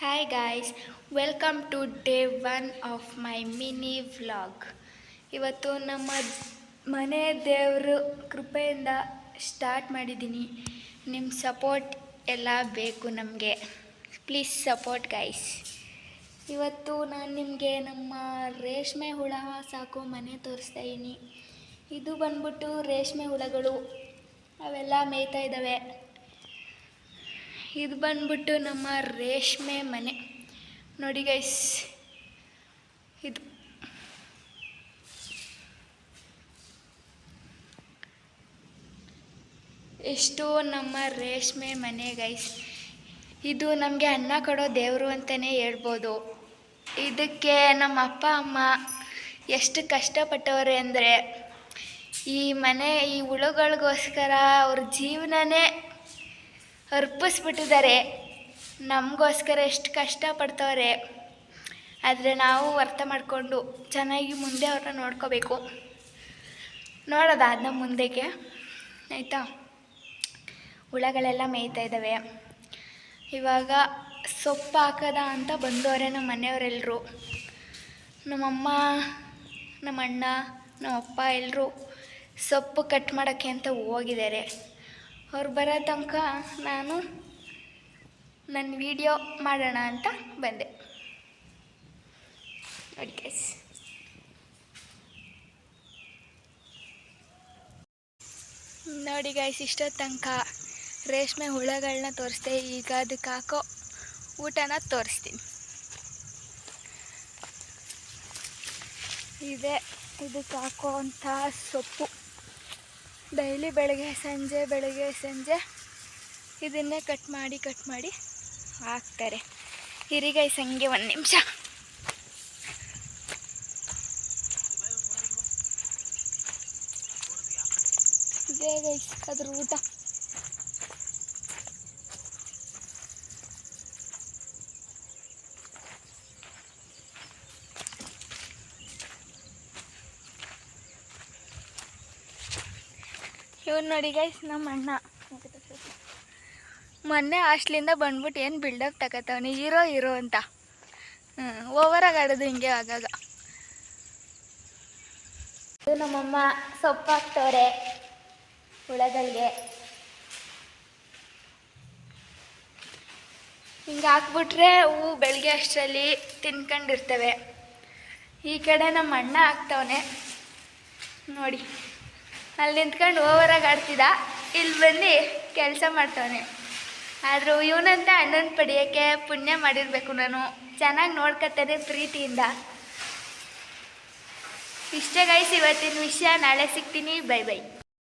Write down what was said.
Hi guys, welcome to day 1 of my mini vlog. ಇವತ್ತು ನಮ್ಮ ಮನೆ ದೇವರು ಕೃಪೆಯಿಂದ ಸ್ಟಾರ್ಟ್ ಮಾಡಿದ್ದೀನಿ. ನಿಮ್ಮ ಸಪೋರ್ಟ್ ಎಲ್ಲ ಬೇಕು ನಮಗೆ. Please support guys. ಇವತ್ತು ನಾನು ನಿಮಗೆ ನಮ್ಮ ರೇಷ್ಮೆ ಹುಳ ಸಾಕೋ ಮನೆ ತೋರಿಸ್ತಾ ಇದ್ದೀನಿ. ಇದು ಬಂದ್ಬಿಟ್ಟು ರೇಷ್ಮೆ ಹುಳಗಳು ಅವೆಲ್ಲ ಮೇಯ್ತಾ ಇದ್ದಾವೆ. ಇದು ಬಂದ್ಬಿಟ್ಟು ನಮ್ಮ ರೇಷ್ಮೆ ಮನೆ ನೋಡಿ ಗೈಸ್. ಇದು ಎಷ್ಟು ನಮ್ಮ ರೇಷ್ಮೆ ಮನೆ ಗೈಸ್. ಇದು ನಮಗೆ ಅನ್ನ ಕೊಡೋ ದೇವರು ಅಂತಲೇ ಹೇಳ್ಬೋದು. ಇದಕ್ಕೆ ನಮ್ಮ ಅಪ್ಪ ಅಮ್ಮ ಎಷ್ಟು ಕಷ್ಟಪಟ್ಟವ್ರೆ ಅಂದರೆ ಈ ಮನೆ ಈ ಹುಳುಗಳಿಗೋಸ್ಕರ ಅವ್ರ ಜೀವನನೇ ಅರ್ಪಿಸ್ಬಿಟ್ಟಿದ್ದಾರೆ. ನಮಗೋಸ್ಕರ ಎಷ್ಟು ಕಷ್ಟಪಡ್ತವ್ರೆ. ಆದರೆ ನಾವು ಅರ್ಥ ಮಾಡಿಕೊಂಡು ಚೆನ್ನಾಗಿ ಮುಂದೆ ಅವ್ರನ್ನ ನೋಡ್ಕೋಬೇಕು. ನೋಡೋದಾದ ಮುಂದೆಗೆ ಆಯಿತಾ. ಹುಳಗಳೆಲ್ಲ ಮೇಯ್ತಾ ಇದ್ದಾವೆ. ಇವಾಗ ಸೊಪ್ಪು ಹಾಕೋದ ಅಂತ ಬಂದವರೆ ನಮ್ಮ ಮನೆಯವರೆಲ್ಲರೂ. ನಮ್ಮಮ್ಮ, ನಮ್ಮ ಅಣ್ಣ, ನಮ್ಮಪ್ಪ ಎಲ್ಲರೂ ಸೊಪ್ಪು ಕಟ್ ಮಾಡೋಕ್ಕೆ ಅಂತ ಹೋಗಿದ್ದಾರೆ. ಅವ್ರು ಬರೋ ತನಕ ನಾನು ನನ್ನ ವಿಡಿಯೋ ಮಾಡೋಣ ಅಂತ ಬಂದೆ ನೋಡಿ ಗೈಸ್. ನೋಡಿ ಗೈಸ್, ಇಷ್ಟೊತ್ತು ತನಕ ರೇಷ್ಮೆ ಹುಳಗಳನ್ನ ತೋರಿಸ್ದೆ. ಈಗ ಅದಕ್ಕೆ ಹಾಕೋ ಊಟನ ತೋರಿಸ್ತೀನಿ. ಇದಕ್ಕೆ ಹಾಕೋ ಅಂಥ ಸೊಪ್ಪು ಡೈಲಿ ಬೆಳಗ್ಗೆ ಸಂಜೆ ಇದನ್ನೇ ಕಟ್ ಮಾಡಿ ಹಾಕ್ತಾರೆ. ಹಿರಿಗೈ ಸಂಗೆ 1 ನಿಮಿಷ. ಇದೇ ಗೈಸ್ ಅದ್ರ ಊಟ. ಇವ್ನು ನೋಡಿ ಗೈಸ್ ನಮ್ಮ ಅಣ್ಣ. ಮೊನ್ನೆ ಹಾಸ್ಟ್ಲಿಂದ ಬಂದ್ಬಿಟ್ಟು ಏನು ಬಿಲ್ಡಪ್ ತಗೋತಾವನಿ ಹೀರೋ ಅಂತ. ಓವರಾಗಿ ಆಡೋದು ಹಿಂಗೆ ಆಗಾಗ. ಇದು ನಮ್ಮಮ್ಮ ಸೊಪ್ಪು ಹಾಕ್ತವ್ರೆ ಹುಳಗಳಿಗೆ. ಹಿಂಗೆ ಹಾಕ್ಬಿಟ್ರೆ ಹೂವು ಬೆಳಗ್ಗೆ ಅಷ್ಟರಲ್ಲಿ ತಿನ್ಕೊಂಡಿರ್ತವೆ. ಈ ಕಡೆ ನಮ್ಮ ಅಣ್ಣ ಹಾಕ್ತವನೆ ನೋಡಿ. ಅಲ್ಲಿ ನಿಂತ್ಕೊಂಡು ಓವರಾಗಿ ಆಡ್ತಿದ್ದ, ಇಲ್ಲಿ ಬಂದು ಕೆಲಸ ಮಾಡ್ತವನೆ. ಆದರೂ ಇವನಂತ ಅಣ್ಣನ ಪಡೆಯೋಕ್ಕೆ ಪುಣ್ಯ ಮಾಡಿರಬೇಕು. ನಾನು ಚೆನ್ನಾಗಿ ನೋಡ್ಕೊತಾರೆ ಪ್ರೀತಿಯಿಂದ. ಇಷ್ಟೇ ಗೈಸ್ ಇವತ್ತಿನ ವಿಷಯ. ನಾಳೆ ಸಿಗ್ತೀನಿ. ಬೈ.